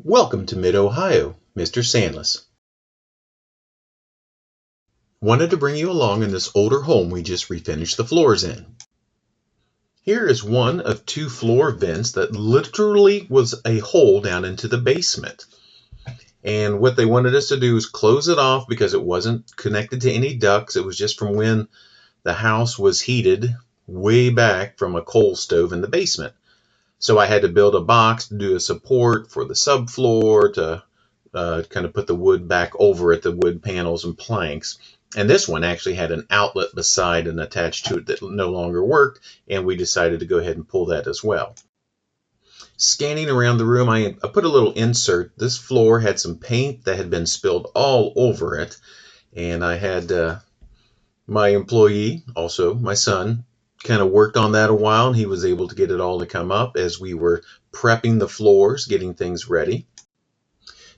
Welcome to Mid-Ohio, Mr. Sandless. Wanted to bring you along in this older home we just refinished the floors in. Here is one of two floor vents that literally was a hole down into the basement. And what they wanted us to do is close it off because it wasn't connected to any ducts. It was just from when the house was heated way back from a coal stove in the basement. So I had to build a box to do a support for the subfloor to kind of put the wood back over it, the wood panels and planks. And this one actually had an outlet beside and attached to it that no longer worked, and we decided to go ahead and pull that as well. Scanning around the room, I put a little insert. This floor had some paint that had been spilled all over it, and I had my employee, also my son, kind of worked on that a while, and he was able to get it all to come up as we were prepping the floors, getting things ready.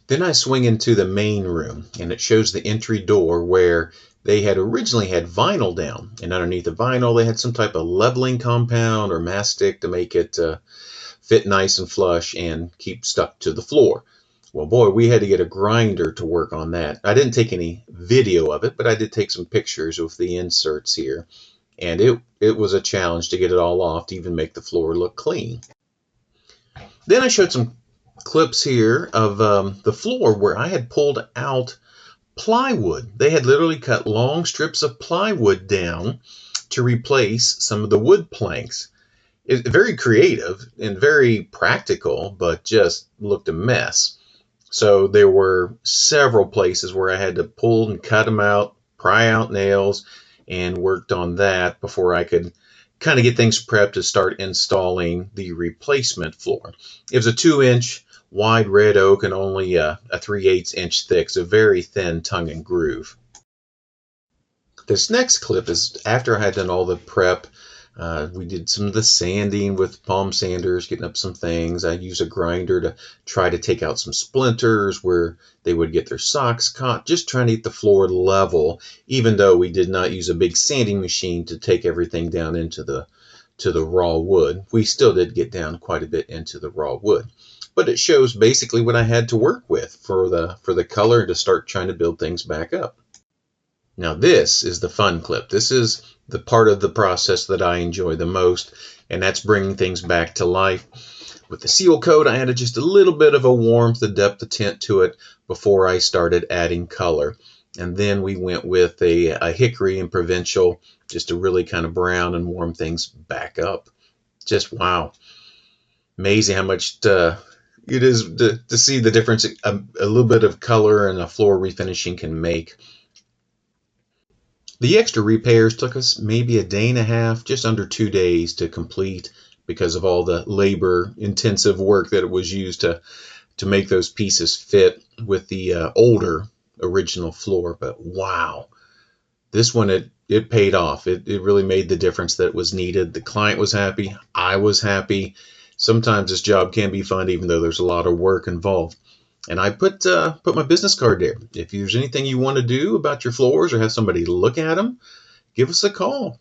Then I swing into the main room, and it shows the entry door where they had originally had vinyl down, and underneath the vinyl they had some type of leveling compound or mastic to make it fit nice and flush and keep stuck to the floor. Well, boy, we had to get a grinder to work on that. I didn't take any video of it, but I did take some pictures of the inserts here. And it was a challenge to get it all off to even make the floor look clean. Then I showed some clips here of the floor where I had pulled out plywood. They had literally cut long strips of plywood down to replace some of the wood planks. It's very creative and very practical, but just looked a mess. So there were several places where I had to pull and cut them out, pry out nails, and worked on that before I could kind of get things prepped to start installing the replacement floor. It was a 2-inch wide red oak and only a 3/8 inch thick, so very thin tongue and groove. This next clip is after I had done all the prep. We did some of the sanding with palm sanders, getting up some things. I used a grinder to try to take out some splinters where they would get their socks caught, just trying to get the floor level, even though we did not use a big sanding machine to take everything down into the raw wood. We still did get down quite a bit into the raw wood. But it shows basically what I had to work with for the color to start trying to build things back up. Now this is the fun clip. This is the part of the process that I enjoy the most, and that's bringing things back to life. With the seal coat, I added just a little bit of a warmth, a depth of tint to it before I started adding color. And then we went with a hickory and provincial just to really kind of brown and warm things back up. Just wow. Amazing how much it is to see the difference a little bit of color and a floor refinishing can make. The extra repairs took us maybe a day and a half, just under 2 days to complete because of all the labor intensive work that it was used to make those pieces fit with the older original floor. But wow, this one, it paid off. It really made the difference that was needed. The client was happy. I was happy. Sometimes this job can be fun, even though there's a lot of work involved. And I put my business card there. If there's anything you want to do about your floors or have somebody look at them, give us a call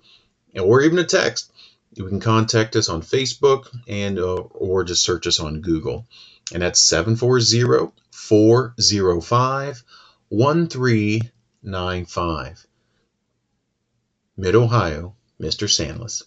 or even a text. You can contact us on Facebook and or just search us on Google. And that's 740-405-1395. Mid-Ohio, Mr. Sandless.